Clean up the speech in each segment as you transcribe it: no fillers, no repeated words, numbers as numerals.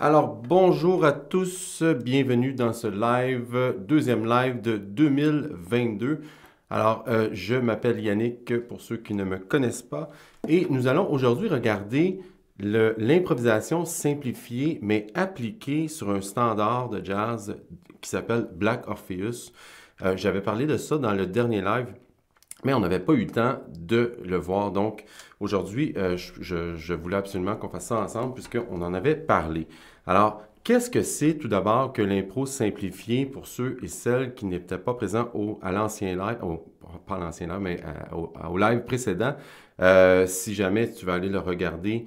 Alors, bonjour à tous, bienvenue dans ce live, deuxième live de 2022. Alors, je m'appelle Yannick pour ceux qui ne me connaissent pas et nous allons aujourd'hui regarder l'improvisation simplifiée mais appliquée sur un standard de jazz qui s'appelle Black Orpheus. J'avais parlé de ça dans le dernier live. Mais on n'avait pas eu le temps de le voir. Donc, aujourd'hui, je voulais absolument qu'on fasse ça ensemble puisqu'on en avait parlé. Alors, qu'est-ce que c'est tout d'abord que l'impro simplifié pour ceux et celles qui n'étaient pas présents à l'ancien live, pas à l'ancien live, mais au live précédent? Si jamais tu vas aller le regarder,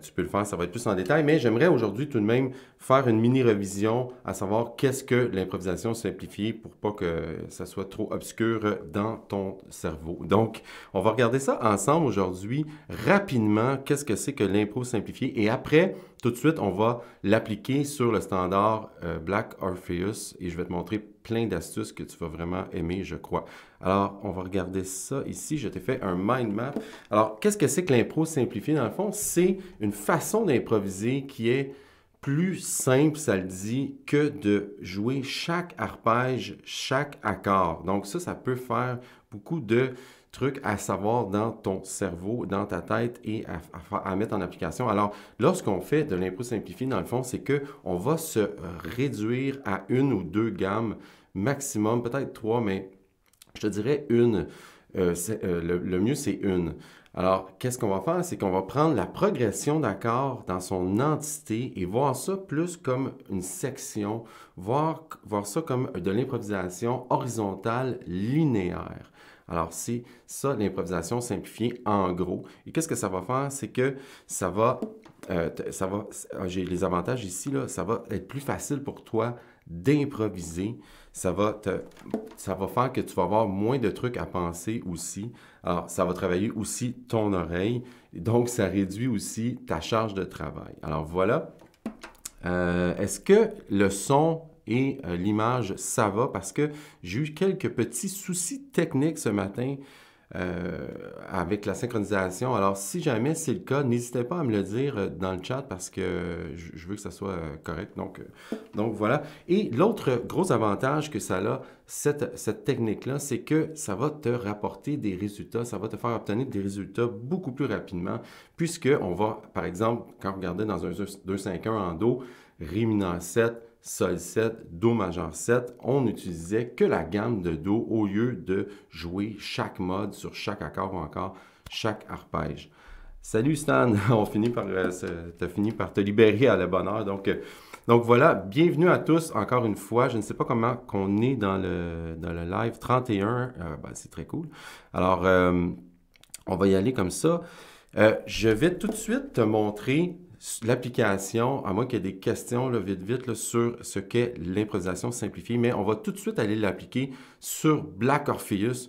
tu peux le faire, ça va être plus en détail, mais j'aimerais aujourd'hui tout de même faire une mini-révision à savoir qu'est-ce que l'improvisation simplifiée pour pas que ça soit trop obscur dans ton cerveau. Donc, on va regarder ça ensemble aujourd'hui, rapidement, qu'est-ce que c'est que l'impro simplifiée, et après, tout de suite, on va l'appliquer sur le standard Black Orpheus, et je vais te montrer plein d'astuces que tu vas vraiment aimer, je crois. Alors, on va regarder ça ici. Je t'ai fait un mind map. Alors, qu'est-ce que c'est que l'impro simplifié? Dans le fond, c'est une façon d'improviser qui est plus simple, ça le dit, que de jouer chaque arpège, chaque accord. Donc ça peut faire beaucoup de trucs à savoir dans ton cerveau, dans ta tête et à mettre en application. Alors, lorsqu'on fait de l'impro simplifié, dans le fond, c'est qu'on va se réduire à une ou deux gammes maximum, peut-être trois, mais je te dirais une. Le mieux, c'est une. Alors, qu'est-ce qu'on va faire? C'est qu'on va prendre la progression d'accords dans son entité et voir ça plus comme une section, voir ça comme de l'improvisation horizontale linéaire. Alors, c'est ça l'improvisation simplifiée en gros. Et qu'est-ce que ça va faire? C'est que j'ai les avantages ici, là, ça va être plus facile pour toi d'improviser. Ça va faire que tu vas avoir moins de trucs à penser aussi. Alors, ça va travailler aussi ton oreille. Donc, ça réduit aussi ta charge de travail. Alors, voilà. Est-ce que le son et l'image, ça va? Parce que j'ai eu quelques petits soucis techniques ce matin avec la synchronisation. Alors, si jamais c'est le cas, n'hésitez pas à me le dire dans le chat parce que je veux que ça soit correct. Donc voilà. Et l'autre gros avantage que ça a, cette technique-là, c'est que ça va te rapporter des résultats, ça va te faire obtenir des résultats beaucoup plus rapidement, puisque on va, par exemple, quand on regardait dans un 2-5-1 en Do, Ré mineur 7, Sol 7, Do majeur 7, on n'utilisait que la gamme de Do au lieu de jouer chaque mode sur chaque accord ou encore chaque arpège. Salut Stan, t'as fini par te libérer à la bonne heure. Donc voilà, bienvenue à tous encore une fois. Je ne sais pas comment qu'on est dans le live 31, c'est très cool. Alors, on va y aller comme ça. Je vais tout de suite te montrer l'application, à moins qu'il y ait des questions là, vite, là, sur ce qu'est l'improvisation simplifiée, mais on va tout de suite aller l'appliquer sur Black Orpheus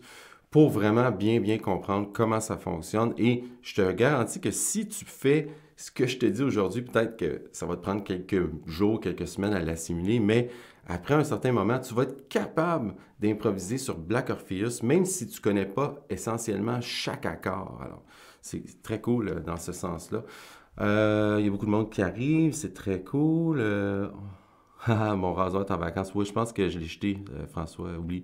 pour vraiment bien comprendre comment ça fonctionne. Et je te garantis que si tu fais ce que je te dis aujourd'hui, peut-être que ça va te prendre quelques jours, quelques semaines à l'assimiler, mais après un certain moment, tu vas être capable d'improviser sur Black Orpheus, même si tu ne connais pas essentiellement chaque accord. Alors, c'est très cool dans ce sens-là. Il y a beaucoup de monde qui arrive, c'est très cool. Mon rasoir est en vacances. Oui, je pense que je l'ai jeté, François, oublie.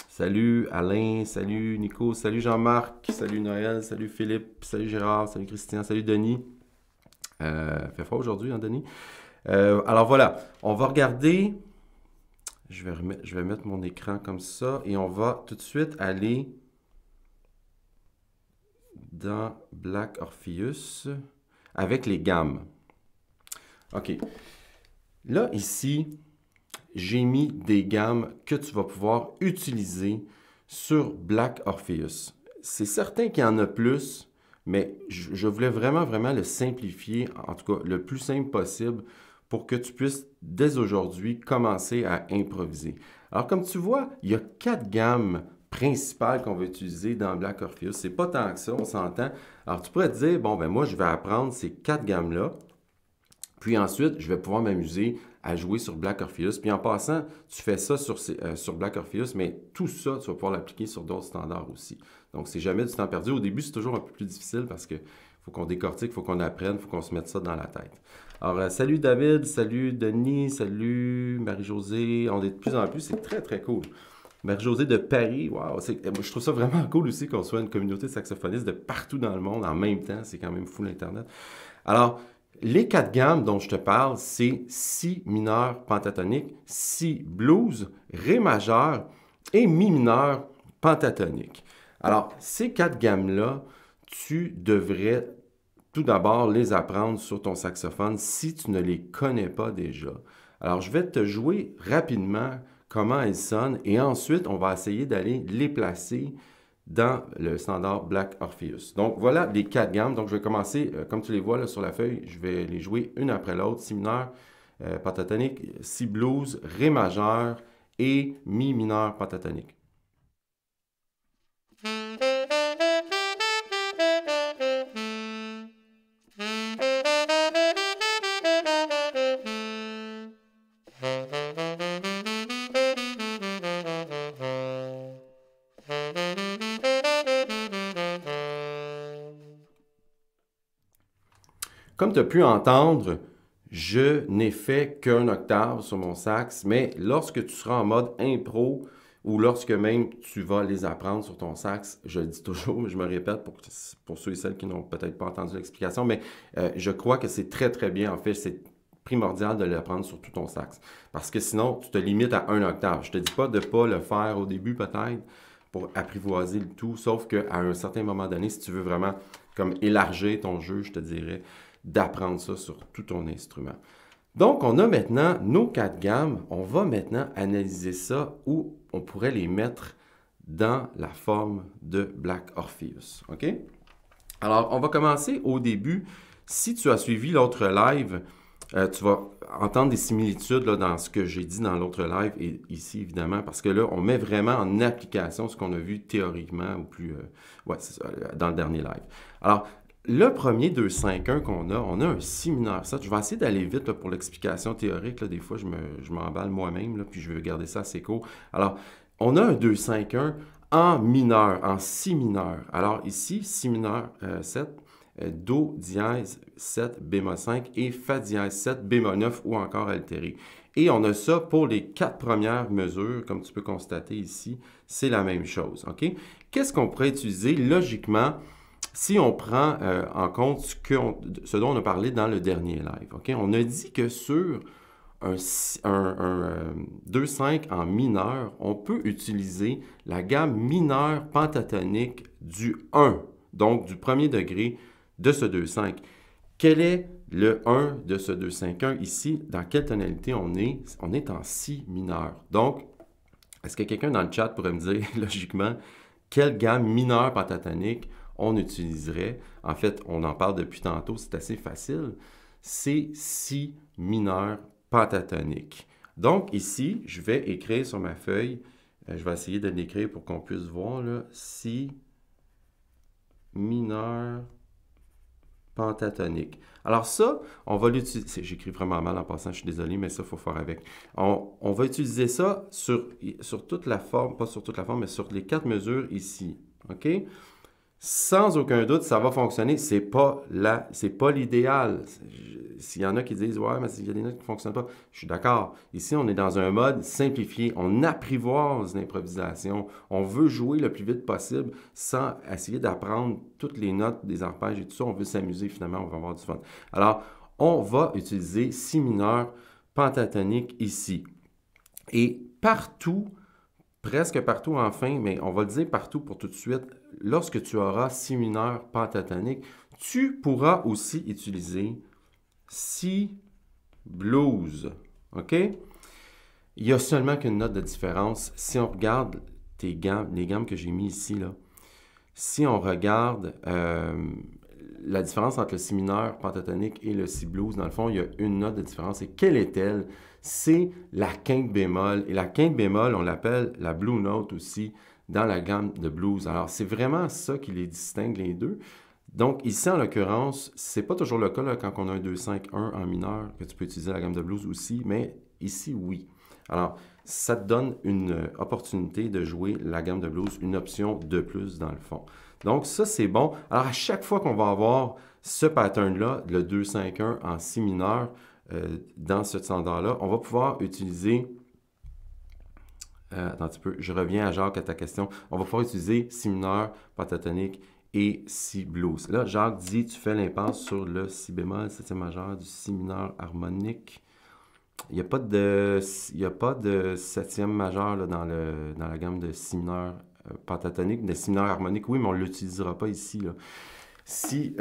Salut Alain, salut Nico, salut Jean-Marc, salut Noël, salut Philippe, salut Gérard, salut Christian, salut Denis. Fait froid aujourd'hui, hein, Denis? Alors voilà, on va regarder. Je vais mettre mon écran comme ça et on va tout de suite aller dans Black Orpheus avec les gammes. OK. Là, ici, j'ai mis des gammes que tu vas pouvoir utiliser sur Black Orpheus. C'est certain qu'il y en a plus, mais je voulais vraiment le simplifier, en tout cas le plus simple possible, pour que tu puisses, dès aujourd'hui, commencer à improviser. Alors, comme tu vois, il y a 4 gammes principales qu'on va utiliser dans Black Orpheus. C'est pas tant que ça, on s'entend. Alors, tu pourrais te dire, bon, ben moi, je vais apprendre ces 4 gammes-là, puis ensuite, je vais pouvoir m'amuser à jouer sur Black Orpheus. Puis en passant, tu fais ça sur Black Orpheus, mais tout ça, tu vas pouvoir l'appliquer sur d'autres standards aussi. Donc, c'est jamais du temps perdu. Au début, c'est toujours un peu plus difficile parce qu'il faut qu'on décortique, il faut qu'on apprenne, il faut qu'on se mette ça dans la tête. Alors, salut David, salut Denis, salut Marie-Josée. On est de plus en plus, c'est très très cool. Marie-Josée de Paris, wow, je trouve ça vraiment cool aussi qu'on soit une communauté de saxophonistes de partout dans le monde en même temps. C'est quand même fou l'Internet. Alors, les quatre gammes dont je te parle, c'est Si mineur pentatonique, Si blues, Ré majeur et Mi mineur pentatonique. Alors, ces quatre gammes-là, tu devrais tout d'abord les apprendre sur ton saxophone si tu ne les connais pas déjà. Alors, je vais te jouer rapidement comment elles sonnent et ensuite, on va essayer d'aller les placer dans le standard Black Orpheus. Donc, voilà les quatre gammes. Donc, je vais commencer, comme tu les vois là, sur la feuille, je vais les jouer une après l'autre. Si mineur, pentatonique, Si blues, Ré majeur et Mi mineur pentatonique. Comme tu as pu entendre, je n'ai fait qu'un octave sur mon sax, mais lorsque tu seras en mode impro ou lorsque même tu vas les apprendre sur ton sax, je le dis toujours, mais je me répète pour ceux et celles qui n'ont peut-être pas entendu l'explication, mais je crois que c'est très très bien, en fait, c'est primordial de l'apprendre sur tout ton sax. Parce que sinon, tu te limites à un octave. Je te dis pas de ne pas le faire au début peut-être pour apprivoiser le tout, sauf qu'à un certain moment donné, si tu veux vraiment comme élargir ton jeu, je te dirais, d'apprendre ça sur tout ton instrument. Donc, on a maintenant nos quatre gammes. On va maintenant analyser ça où on pourrait les mettre dans la forme de Black Orpheus. OK? Alors, on va commencer au début. Si tu as suivi l'autre live, tu vas entendre des similitudes là, dans ce que j'ai dit dans l'autre live et ici, évidemment, parce que là, on met vraiment en application ce qu'on a vu théoriquement ou plus, ouais, c'est ça, dans le dernier live. Alors, le premier 2-5-1 qu'on a, on a un Si mineur 7. Je vais essayer d'aller vite là, pour l'explication théorique. Là. Des fois, je m'emballe moi-même, là, puis je vais garder ça assez court. Alors, on a un 2-5-1 en mineur, en Si mineur. Alors ici, Si mineur 7, Do dièse 7, bémol 5 et Fa dièse 7, bémol 9 ou encore altéré. Et on a ça pour les quatre premières mesures, comme tu peux constater ici, c'est la même chose. OK? Qu'est-ce qu'on pourrait utiliser logiquement si on prend en compte ce dont on a parlé dans le dernier live? OK? On a dit que sur un 2-5 en mineur, on peut utiliser la gamme mineure pentatonique du 1, donc du premier degré de ce 2-5. Quel est le 1 de ce 2-5-1 ici? Dans quelle tonalité on est? On est en Si mineur. Donc, est-ce que quelqu'un dans le chat pourrait me dire, logiquement, quelle gamme mineure pentatonique on utiliserait? En fait, on en parle depuis tantôt, c'est assez facile. C'est Si mineur pentatonique. Donc, ici, je vais écrire sur ma feuille, je vais essayer de l'écrire pour qu'on puisse voir, là, Si mineur pentatonique. Alors ça, on va l'utiliser, j'écris vraiment mal en passant, je suis désolé, mais ça, il faut faire avec. On va utiliser ça sur toute la forme, pas sur toute la forme, mais sur les quatre mesures ici, OK? Sans aucun doute, ça va fonctionner. C'est pas l'idéal. S'il y en a qui disent, ouais, mais il y a des notes qui ne fonctionnent pas, je suis d'accord. Ici, on est dans un mode simplifié. On apprivoise l'improvisation. On veut jouer le plus vite possible sans essayer d'apprendre toutes les notes des arpèges et tout ça. On veut s'amuser finalement, on va avoir du fun. Alors, on va utiliser Si mineur pentatonique ici. Et partout, presque partout enfin, mais on va le dire partout pour tout de suite, lorsque tu auras Si mineur pentatonique, tu pourras aussi utiliser Si blues. OK? Il y a seulement qu'une note de différence. Si on regarde les gammes que j'ai mis ici, là, si on regarde la différence entre le Si mineur pentatonique et le Si blues, dans le fond, il y a une note de différence. Et quelle est-elle? C'est la quinte bémol. Et la quinte bémol, on l'appelle la blue note aussi dans la gamme de blues. Alors, c'est vraiment ça qui les distingue les deux. Donc, ici, en l'occurrence, c'est pas toujours le cas là, quand on a un 2-5-1 en mineur, que tu peux utiliser la gamme de blues aussi, mais ici, oui. Alors, ça te donne une opportunité de jouer la gamme de blues, une option de plus dans le fond. Donc, ça, c'est bon. Alors, à chaque fois qu'on va avoir ce pattern-là, le 2-5-1 en si mineur, dans ce standard-là, on va pouvoir utiliser... attends un petit peu, je reviens à Jacques à ta question. On va pouvoir utiliser si mineur, pentatonique et si blues. Là, Jacques dit, tu fais l'impasse sur le si bémol, septième majeur du si mineur harmonique. Il n'y a pas de septième majeur là, dans la gamme de si mineur pentatonique, de si mineur harmonique. Oui, mais on ne l'utilisera pas ici. Là. Si,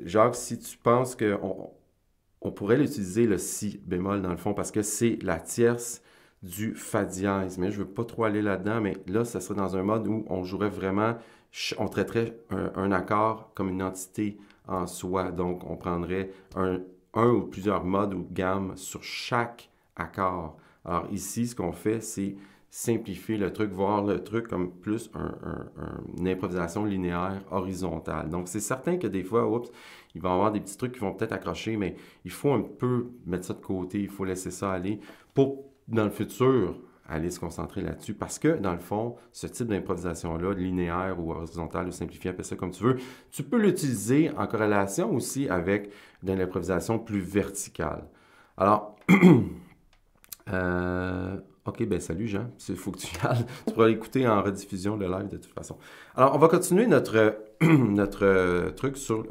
Jacques, si tu penses qu'on pourrait l'utiliser, le si bémol, dans le fond, parce que c'est la tierce du fa dièse. Mais je ne veux pas trop aller là-dedans, mais là, ça serait dans un mode où on jouerait vraiment, on traiterait un accord comme une entité en soi. Donc, on prendrait un ou plusieurs modes ou gammes sur chaque accord. Alors ici, ce qu'on fait, c'est simplifier le truc, voir le truc comme plus une improvisation linéaire horizontale. Donc, c'est certain que des fois, oups, il va y avoir des petits trucs qui vont peut-être accrocher, mais il faut un peu mettre ça de côté, il faut laisser ça aller pour, dans le futur, aller se concentrer là-dessus. Parce que, dans le fond, ce type d'improvisation-là, linéaire ou horizontale ou simplifiée, appelle ça comme tu veux, tu peux l'utiliser en corrélation aussi avec de l'improvisation plus verticale. Alors, OK, ben salut Jean, il faut que tu y ailles. Tu pourras l'écouter en rediffusion le live de toute façon. Alors, on va continuer notre, notre truc sur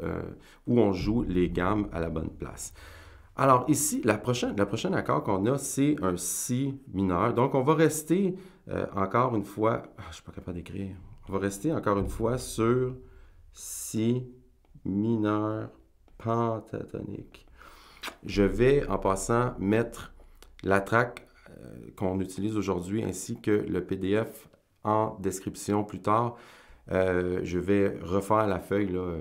où on joue les gammes à la bonne place. Alors ici, le prochain accord qu'on a, c'est un si mineur. Donc, on va rester encore une fois... je ne suis pas capable d'écrire. On va rester encore une fois sur si mineur pentatonique. Je vais, en passant, mettre la track qu'on utilise aujourd'hui ainsi que le PDF en description plus tard. Je vais refaire la feuille là,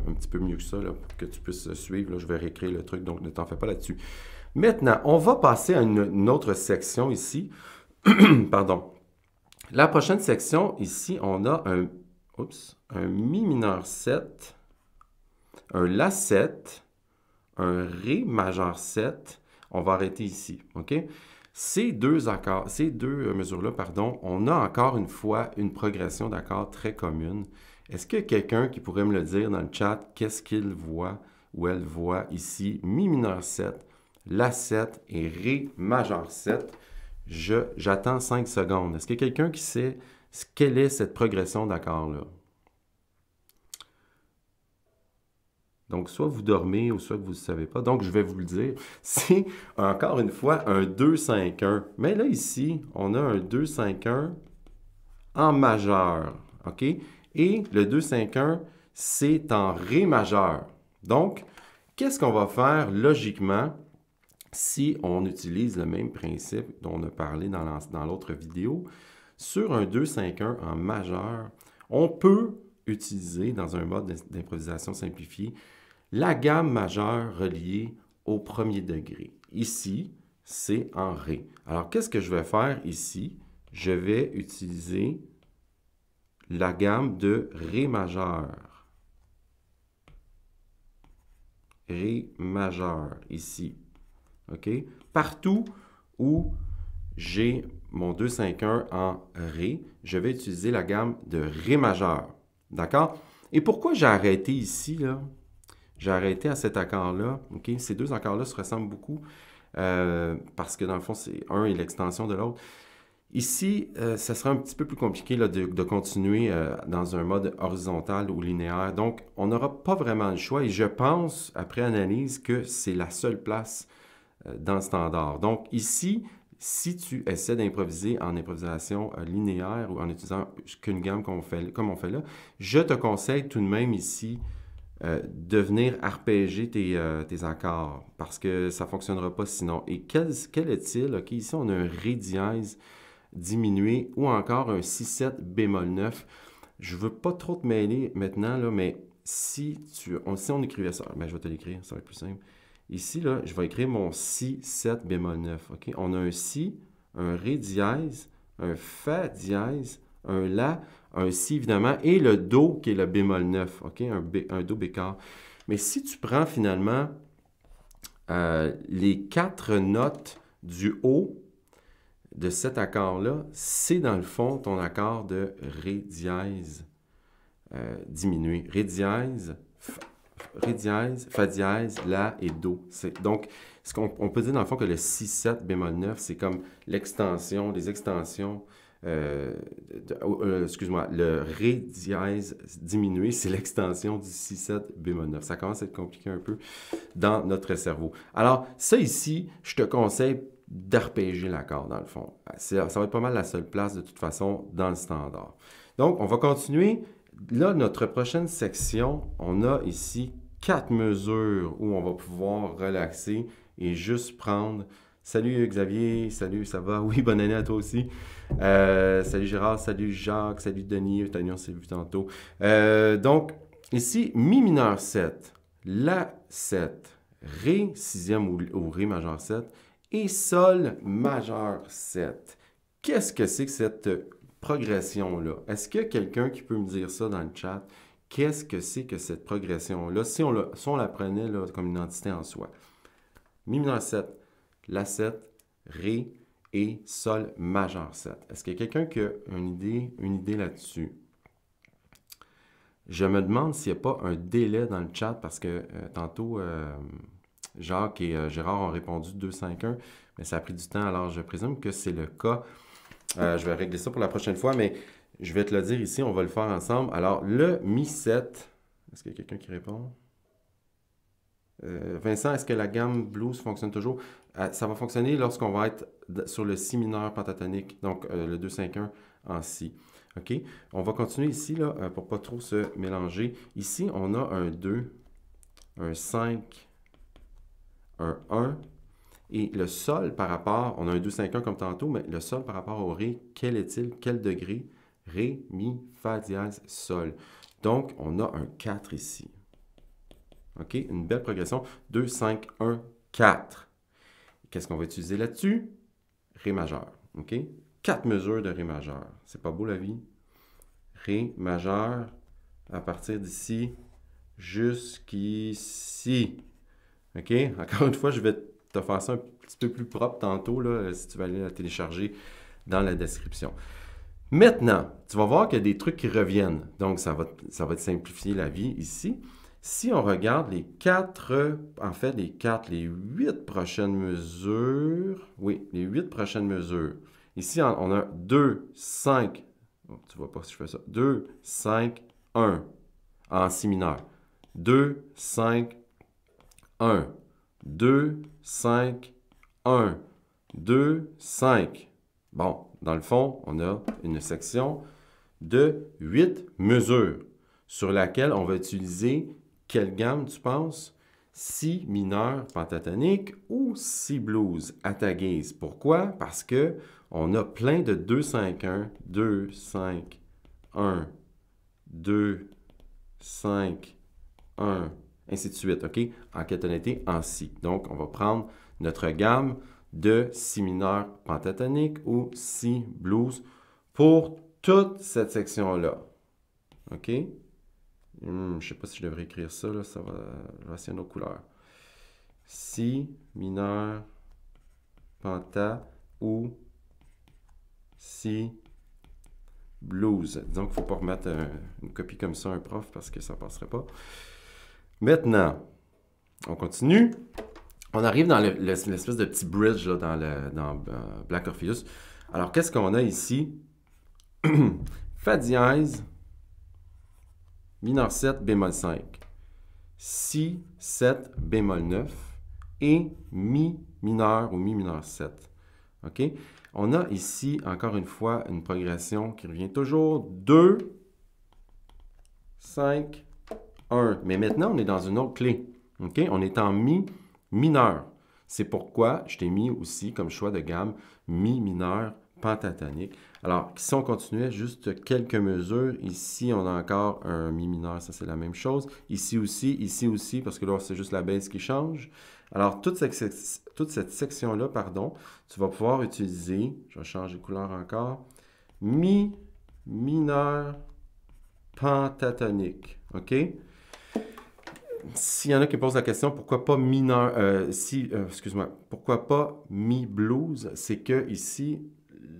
un petit peu mieux que ça là, pour que tu puisses suivre. Là, je vais réécrire le truc, donc ne t'en fais pas là-dessus. Maintenant, on va passer à une autre section ici. Pardon. La prochaine section, ici, on a un mi mineur 7, un la 7, un ré majeur 7. On va arrêter ici, OK? Ces deux accords, ces deux mesures-là, pardon, on a encore une fois une progression d'accords très commune. Est-ce qu'il y a quelqu'un qui pourrait me le dire dans le chat, qu'est-ce qu'il voit ou elle voit ici? Mi mineur 7, la 7 et ré majeur 7. J'attends 5 secondes. Est-ce qu'il y a quelqu'un qui sait quelle est cette progression d'accords-là? Donc, soit vous dormez ou soit vous ne savez pas. Donc, je vais vous le dire. C'est, encore une fois, un 2-5-1. Mais là, ici, on a un 2-5-1 en majeur. OK? Et le 2-5-1, c'est en ré majeur. Donc, qu'est-ce qu'on va faire logiquement si on utilise le même principe dont on a parlé dans l'autre vidéo? Sur un 2-5-1 en majeur, on peut utiliser dans un mode d'improvisation simplifié la gamme majeure reliée au premier degré. Ici, c'est en ré. Alors, qu'est-ce que je vais faire ici? Je vais utiliser la gamme de ré majeur. Ré majeur, ici. OK? Partout où j'ai mon 2-5-1 en ré, je vais utiliser la gamme de ré majeur. D'accord? Et pourquoi j'ai arrêté ici, là? J'ai arrêté à cet accord-là. Okay? Ces deux accords-là se ressemblent beaucoup parce que dans le fond, c'est un et l'extension de l'autre. Ici, ça sera un petit peu plus compliqué là, de continuer dans un mode horizontal ou linéaire. Donc, on n'aura pas vraiment le choix et je pense, après analyse, que c'est la seule place dans le standard. Donc, ici, si tu essaies d'improviser en improvisation linéaire ou en utilisant qu'une gamme comme on fait là, je te conseille tout de même ici de venir arpéger tes accords parce que ça ne fonctionnera pas sinon. Et quel est-il? Okay, ici, on a un ré dièse diminué ou encore un si-7 bémol 9. Je ne veux pas trop te mêler maintenant, là, mais si on écrivait ça, ben, je vais te l'écrire, ça va être plus simple. Ici, là, je vais écrire mon si-7 bémol 9. Okay? On a un si, un ré dièse, un fa dièse, un la, un si évidemment, et le do qui est le bémol 9, okay? Un do bécard. Mais si tu prends finalement les 4 notes du haut de cet accord-là, c'est dans le fond ton accord de ré dièse diminué. Ré dièse, Ré dièse, Fa dièse, La et Do. Donc, on peut dire dans le fond que le Si7 bémol 9, c'est comme l'extension, les extensions, excuse-moi, le Ré dièse diminué, c'est l'extension du Si7 bémol 9. Ça commence à être compliqué un peu dans notre cerveau. Alors, ça ici, je te conseille d'arpéger l'accord dans le fond. Ça va être pas mal la seule place de toute façon dans le standard. Donc, on va continuer. Là, notre prochaine section, on a ici 4 mesures où on va pouvoir relaxer et juste prendre... Salut Xavier, salut, ça va? Oui, bonne année à toi aussi. Salut Gérard, salut Jacques, salut Denis, Tania, on s'est vu tantôt. Donc, ici, Mi mineur 7, La 7, Ré 6e ou Ré majeur 7 et Sol majeur 7. Qu'est-ce que c'est que cette progression-là? Est-ce qu'il y a quelqu'un qui peut me dire ça dans le chat? Qu'est-ce que c'est que cette progression-là? Si on la prenait là, comme une entité en soi. Mi mineur 7, La 7, Ré et Sol majeur 7. Est-ce qu'il y a quelqu'un qui a une idée là-dessus? Je me demande s'il n'y a pas un délai dans le chat parce que tantôt, Jacques et Gérard ont répondu 2-5-1, mais ça a pris du temps. Alors, je présume que c'est le cas. Je vais régler ça pour la prochaine fois, mais je vais te le dire ici, on va le faire ensemble. Alors, le Mi 7, est-ce qu'il y a quelqu'un qui répond? Vincent, est-ce que la gamme blues fonctionne toujours? Ça va fonctionner lorsqu'on va être sur le Si mineur pentatonique, donc le 2-5-1 en Si. OK? On va continuer ici, là, pour ne pas trop se mélanger. Ici, on a un 2, un 5, un 1. Et le Sol par rapport, on a un 2-5-1 comme tantôt, mais le Sol par rapport au Ré, quel est-il? Quel degré? Ré, Mi, Fa dièse, Sol. Donc, on a un 4 ici. OK? Une belle progression. 2, 5, 1, 4. Qu'est-ce qu'on va utiliser là-dessus? Ré majeur. OK? 4 mesures de Ré majeur. C'est pas beau la vie? Ré majeur à partir d'ici jusqu'ici. OK? Encore une fois, je vais te faire ça un petit peu plus propre tantôt, là, si tu vas aller la télécharger dans la description. Maintenant, tu vas voir qu'il y a des trucs qui reviennent. Donc, ça va te simplifier la vie ici. Si on regarde les 4, en fait, les 8 prochaines mesures, oui, les 8 prochaines mesures. Ici, on a 2, 5, oh, tu vois pas si je fais ça, 2, 5, 1 en Si mineur. 2, 5, 1, 2, 5, 1, 2, 5. Bon, dans le fond, on a une section de 8 mesures sur laquelle on va utiliser quelle gamme, tu penses? Si mineur pentatonique ou Si blues à ta guise. Pourquoi? Parce que on a plein de 2-5-1, 2, 5, 1, 2, 5, 1, ainsi de suite, OK? En quelle tonalité? En Si. Donc, on va prendre notre gamme de Si mineur pentatonique ou Si blues pour toute cette section-là. OK? Je ne sais pas si je devrais écrire ça, là, ça va essayer une autre couleur. Si mineur, penta ou Si blues. Disons qu'il ne faut pas remettre une copie comme ça à un prof parce que ça ne passerait pas. Maintenant, on continue. On arrive dans l'espèce de petit bridge là, dans Black Orpheus. Alors, qu'est-ce qu'on a ici? Fa dièse, mineur 7, bémol 5, Si 7, bémol 9 et Mi mineur ou Mi mineur 7. OK? On a ici, encore une fois, une progression qui revient toujours 2, 5, 1. Mais maintenant, on est dans une autre clé. OK? On est en Mi mineur. C'est pourquoi je t'ai mis aussi comme choix de gamme Mi mineur pentatonique. Alors, si on continuait juste quelques mesures, ici, on a encore un Mi mineur, ça c'est la même chose. Ici aussi, parce que là, c'est juste la baisse qui change. Alors, toute cette section-là, pardon, tu vas pouvoir utiliser, je vais changer de couleur encore, Mi mineur pentatonique. OK? S'il y en a qui posent la question, pourquoi pas mineur, excuse-moi, pourquoi pas Mi blues, c'est que ici,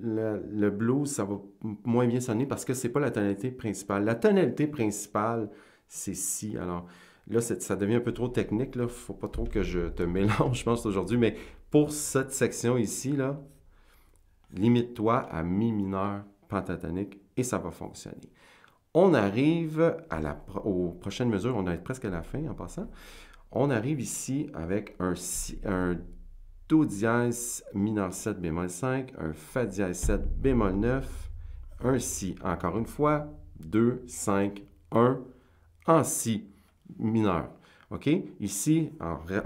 le blues, ça va moins bien sonner parce que c'est pas la tonalité principale. La tonalité principale, c'est Si. Alors, là, ça devient un peu trop technique, là. Faut pas trop que je te mélange, je pense, aujourd'hui. Mais pour cette section ici, là, limite-toi à mi mineur pentatonique et ça va fonctionner. On arrive aux prochaines mesures, on est presque à la fin en passant. On arrive ici avec un Do dièse mineur 7 bémol 5, un Fa dièse 7 bémol 9, un Si. Encore une fois, 2, 5, 1 en Si mineur. OK? Ici,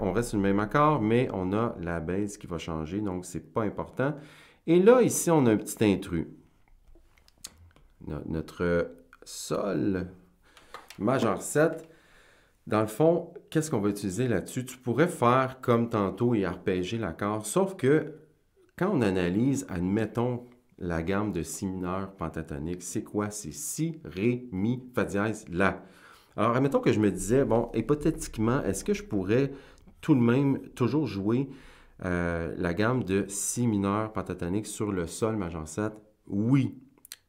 on reste sur le même accord, mais on a la base qui va changer, donc c'est pas important. Et là, ici, on a un petit intrus. Notre Sol majeur 7. Dans le fond, qu'est-ce qu'on va utiliser là-dessus? Tu pourrais faire comme tantôt et arpéger l'accord, sauf que quand on analyse, admettons, la gamme de Si mineur pentatonique, c'est quoi? C'est Si, Ré, Mi, Fa dièse, La. Alors, admettons que je me disais, bon, hypothétiquement, est-ce que je pourrais tout de même toujours jouer la gamme de Si mineur pentatonique sur le Sol majeur 7? Oui.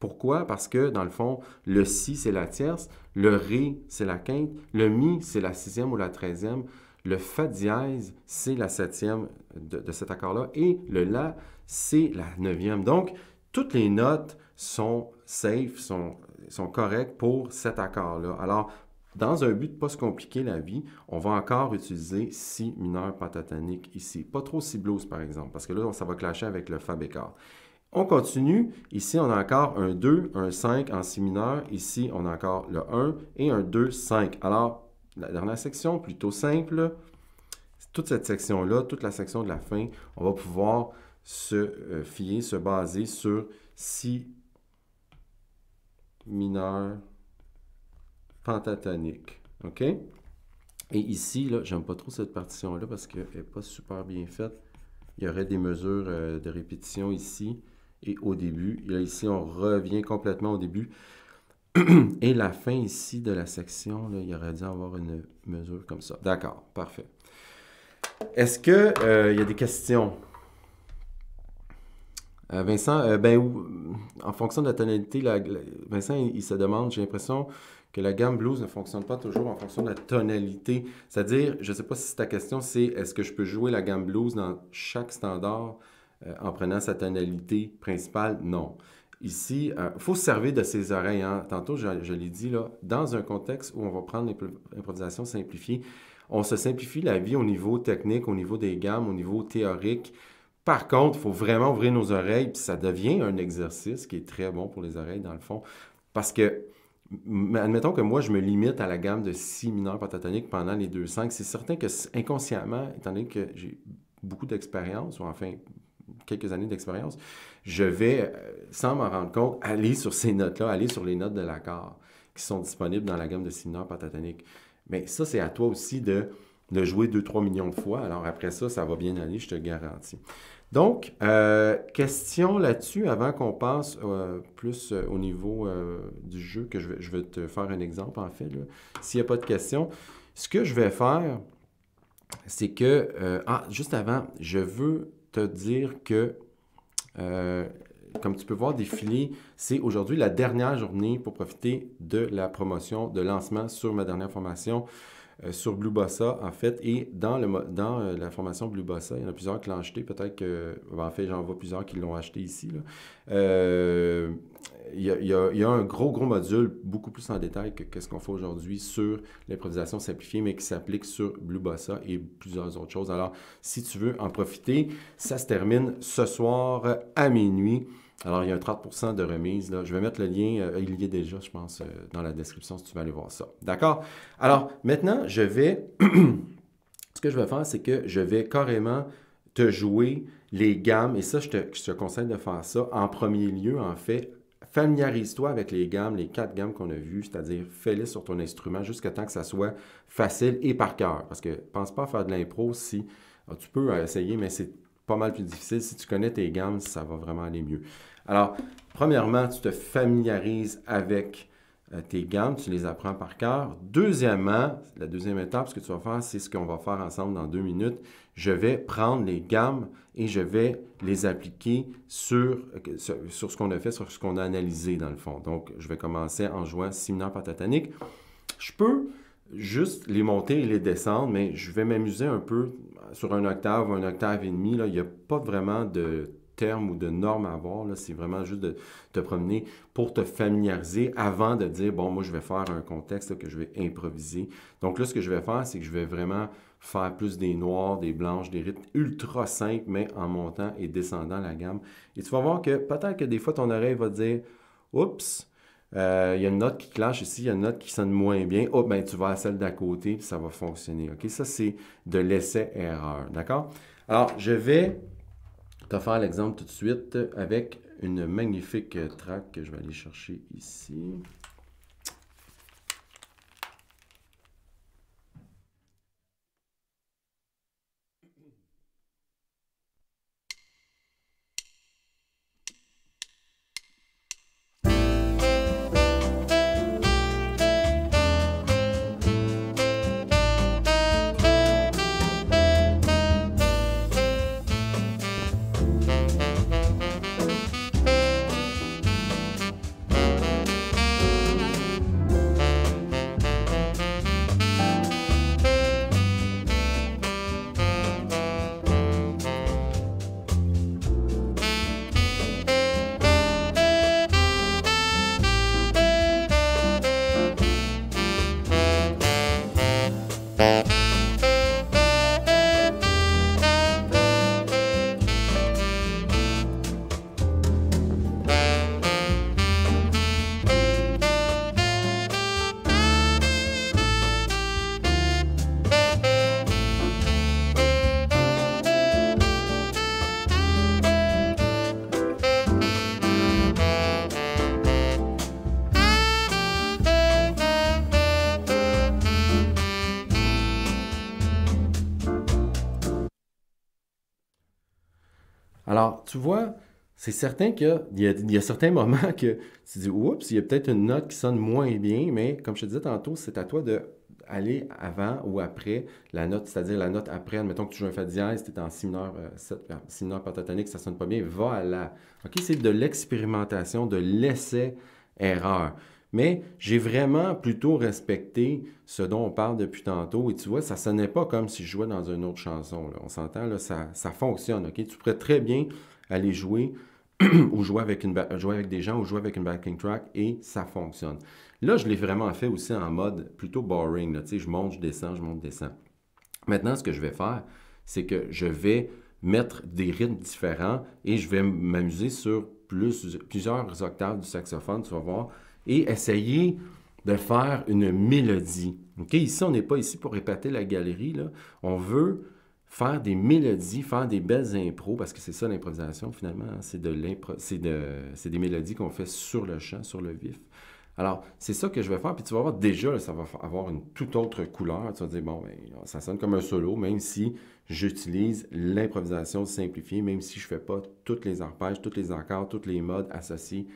Pourquoi? Parce que, dans le fond, le Si, c'est la tierce, le Ré, c'est la quinte, le Mi, c'est la sixième ou la 13e, le Fa dièse, c'est la 7e de cet accord-là, et le La, c'est la 9e. Donc, toutes les notes sont safe, sont correctes pour cet accord-là. Alors, dans un but de ne pas se compliquer la vie, on va encore utiliser Si mineur pentatonique ici. Pas trop Si blues, par exemple, parce que là, ça va clasher avec le Fa bécard. On continue. Ici, on a encore un 2, un 5 en Si mineur. Ici, on a encore le 1 et un 2, 5. Alors, la dernière section, plutôt simple. Toute cette section-là, toute la section de la fin, on va pouvoir se fier, se baser sur Si mineur pentatonique. OK? Et ici, là, j'aime pas trop cette partition-là parce qu'elle n'est pas super bien faite. Il y aurait des mesures de répétition ici et au début. Et là, ici, on revient complètement au début. Et la fin ici de la section, là, il aurait dû avoir une mesure comme ça. D'accord, parfait. Est-ce qu'il y a des questions? Vincent, en fonction de la tonalité, Vincent, il se demande, j'ai l'impression que la gamme blues ne fonctionne pas toujours en fonction de la tonalité. C'est-à-dire, je ne sais pas si ta question, c'est est-ce que je peux jouer la gamme blues dans chaque standard en prenant sa tonalité principale? Non. Ici, il faut se servir de ses oreilles. Hein. Tantôt, je l'ai dit, là, dans un contexte où on va prendre l'improvisation simplifiée, on se simplifie la vie au niveau technique, au niveau des gammes, au niveau théorique. Par contre, il faut vraiment ouvrir nos oreilles, puis ça devient un exercice qui est très bon pour les oreilles, dans le fond, parce que, admettons que moi, je me limite à la gamme de Si mineur pentatonique pendant les 2-5, c'est certain que inconsciemment, étant donné que j'ai beaucoup d'expérience, ou enfin quelques années d'expérience, je vais, sans m'en rendre compte, aller sur ces notes-là, aller sur les notes de l'accord qui sont disponibles dans la gamme de Si mineur pentatonique. Mais ça, c'est à toi aussi de jouer 2-3 millions de fois. Alors après ça, ça va bien aller, je te garantis. Donc, question là-dessus avant qu'on passe plus au niveau du jeu, que je vais te faire un exemple en fait. S'il n'y a pas de questions, ce que je vais faire, c'est que... juste avant, je veux te dire que, comme tu peux voir défiler, c'est aujourd'hui la dernière journée pour profiter de la promotion de lancement sur ma dernière formation sur Blue Bossa, en fait, et dans la formation Blue Bossa, il y en a plusieurs qui l'ont acheté, peut-être que, en fait, j'en vois plusieurs qui l'ont acheté ici, là. Il y a un gros module, beaucoup plus en détail que ce qu'on fait aujourd'hui sur l'improvisation simplifiée, mais qui s'applique sur Blue Bossa et plusieurs autres choses. Alors, si tu veux en profiter, ça se termine ce soir à minuit. Alors, il y a un 30% de remise. Là. Je vais mettre le lien, il y est déjà, je pense, dans la description si tu veux aller voir ça. D'accord? Alors, maintenant, ce que je vais faire, c'est que je vais carrément te jouer les gammes. Et ça, je te conseille de faire ça en premier lieu, en fait. Familiarise-toi avec les gammes, les 4 gammes qu'on a vues, c'est-à-dire fais-les sur ton instrument jusqu'à temps que ça soit facile et par cœur. Parce que pense pas à faire de l'impro si... tu peux essayer, mais c'est pas mal plus difficile. Si tu connais tes gammes, ça va vraiment aller mieux. Alors, premièrement, tu te familiarises avec tes gammes, tu les apprends par cœur. Deuxièmement, la deuxième étape, ce que tu vas faire, c'est ce qu'on va faire ensemble dans 2 minutes. Je vais prendre les gammes et je vais les appliquer sur ce qu'on a fait, sur ce qu'on a analysé dans le fond. Donc, je vais commencer en jouant Si mineur pentatonique. Je peux juste les monter et les descendre, mais je vais m'amuser un peu sur un octave ou un octave et demi. Là. Il n'y a pas vraiment de termes ou de normes à avoir. Là. C'est vraiment juste de te promener pour te familiariser avant de dire, bon, moi, je vais faire un contexte là, que je vais improviser. Donc là, ce que je vais faire, c'est que je vais vraiment faire plus des noirs, des blanches, des rythmes ultra simples, mais en montant et descendant la gamme. Et tu vas voir que peut-être que des fois, ton oreille va dire, oups, il y a une note qui clash ici, il y a une note qui sonne moins bien. Oh, ben tu vas à celle d'à côté, puis ça va fonctionner. OK? Ça, c'est de l'essai-erreur. D'accord? Alors, je vais te faire l'exemple tout de suite avec une magnifique track que je vais aller chercher ici. Alors, tu vois, c'est certain qu'il y a certains moments que tu te dis, oups, il y a peut-être une note qui sonne moins bien, mais comme je te disais tantôt, c'est à toi de aller avant ou après la note, c'est-à-dire la note après, admettons que tu joues un fa dièse, tu es en si mineur, si mineur pentatonique, ça sonne pas bien, va à la. OK, c'est de l'expérimentation, de l'essai-erreur. Mais j'ai vraiment plutôt respecté ce dont on parle depuis tantôt. Et tu vois, ça sonnait pas comme si je jouais dans une autre chanson. Là. On s'entend, là, ça fonctionne. OK? Tu pourrais très bien aller jouer ou jouer avec des gens ou jouer avec une backing track et ça fonctionne. Là, je l'ai vraiment fait aussi en mode plutôt boring. Là. Tu sais, je monte, je descends, je monte, je descends. Maintenant, ce que je vais faire, c'est que je vais mettre des rythmes différents et je vais m'amuser sur plusieurs octaves du saxophone, tu vas voir, et essayer de faire une mélodie. OK? Ici, on n'est pas ici pour répéter la galerie, là. On veut faire des mélodies, faire des belles impros, parce que c'est ça l'improvisation finalement, hein. C'est des mélodies qu'on fait sur le champ, sur le vif. Alors, c'est ça que je vais faire, puis tu vas voir déjà, là, ça va avoir une toute autre couleur. Tu vas dire, bon, ben, ça sonne comme un solo, même si j'utilise l'improvisation simplifiée, même si je ne fais pas tous les arpèges, tous les accords, tous les modes associés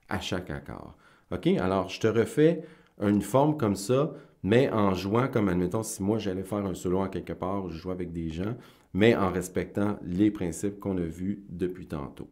à chaque accord. OK? Alors, je te refais une forme comme ça, mais en jouant comme, admettons, si moi j'allais faire un solo en quelque part, je joue avec des gens, mais en respectant les principes qu'on a vus depuis tantôt.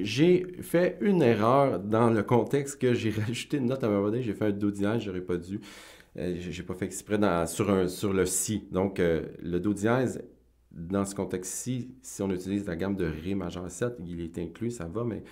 j'ai fait une erreur dans le contexte que j'ai rajouté une note à un moment donné. J'ai fait un do dièse, j'aurais pas dû. J'ai pas fait exprès sur le si. Donc, le do dièse, dans ce contexte-ci, si on utilise la gamme de Ré majeur 7, il est inclus, ça va, mais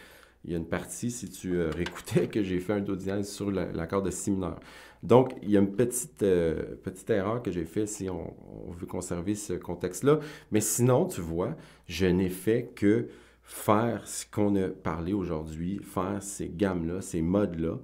il y a une partie, si tu réécoutais, que j'ai fait un do dièse sur l'accord de si mineur. Donc, il y a une petite erreur que j'ai faite si on veut conserver ce contexte-là. Mais sinon, tu vois, je n'ai fait que faire ce qu'on a parlé aujourd'hui, faire ces gammes-là, ces modes-là,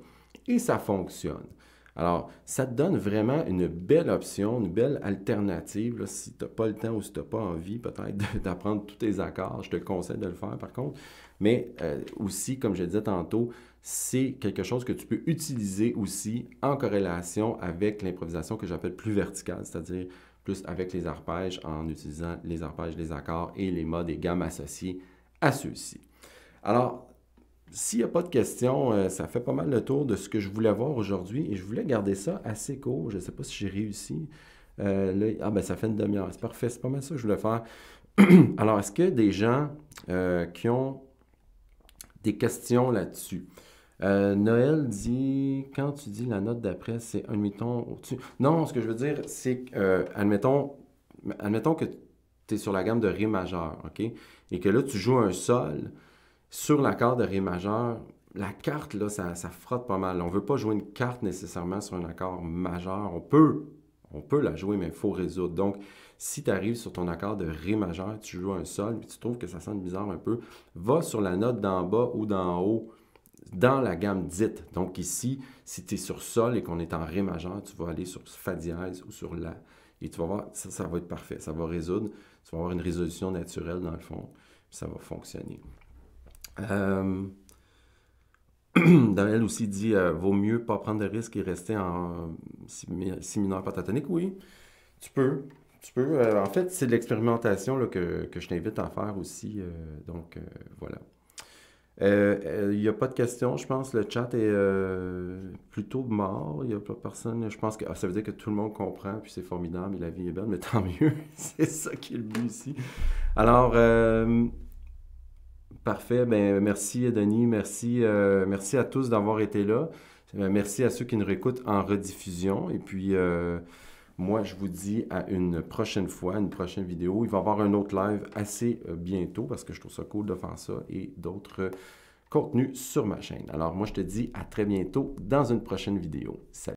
et ça fonctionne. Alors, ça te donne vraiment une belle option, une belle alternative, là, si tu n'as pas le temps ou si tu n'as pas envie peut-être d'apprendre tous tes accords. Je te conseille de le faire par contre. Mais aussi, comme je disais tantôt, c'est quelque chose que tu peux utiliser aussi en corrélation avec l'improvisation que j'appelle plus verticale, c'est-à-dire plus avec les arpèges en utilisant les arpèges, les accords et les modes et gammes associés à ceux-ci. Alors, s'il n'y a pas de questions, ça fait pas mal le tour de ce que je voulais voir aujourd'hui et je voulais garder ça assez court. Je ne sais pas si j'ai réussi. Là, ben ça fait une demi-heure. C'est parfait, c'est pas mal ça que je voulais faire. Alors, est-ce que des gens qui ont des questions là-dessus? Noël dit, quand tu dis la note d'après, c'est un demi-ton au-dessus. Non, ce que je veux dire, c'est que, admettons que tu es sur la gamme de Ré majeur, OK? Et que là, tu joues un sol sur l'accord de Ré majeur. La carte, là, ça frotte pas mal. On ne veut pas jouer une carte nécessairement sur un accord majeur. On peut la jouer, mais il faut résoudre. Donc, si tu arrives sur ton accord de Ré majeur, tu joues un sol, puis tu trouves que ça sonne bizarre un peu, va sur la note d'en bas ou d'en haut dans la gamme dite. Donc ici, si tu es sur sol et qu'on est en Ré majeur, tu vas aller sur Fa dièse ou sur La. Et tu vas voir, ça va être parfait. Ça va résoudre. Tu vas avoir une résolution naturelle dans le fond. Puis ça va fonctionner. Daniel aussi dit vaut mieux pas prendre de risque et rester en si mineur pentatonique. Oui, tu peux. En fait, c'est de l'expérimentation là, que je t'invite à faire aussi. Donc, voilà. Il n'y a pas de questions, je pense. Le chat est plutôt mort. Il n'y a pas personne. Je pense que ça veut dire que tout le monde comprend, puis c'est formidable, et la vie est belle, mais tant mieux. C'est ça qui est le but ici. Alors, parfait. Ben, merci, Denis. Merci à tous d'avoir été là. Merci à ceux qui nous réécoutent en rediffusion. Et puis, moi, je vous dis à une prochaine fois, une prochaine vidéo. Il va y avoir un autre live assez bientôt parce que je trouve ça cool de faire ça et d'autres contenus sur ma chaîne. Alors, moi, je te dis à très bientôt dans une prochaine vidéo. Salut!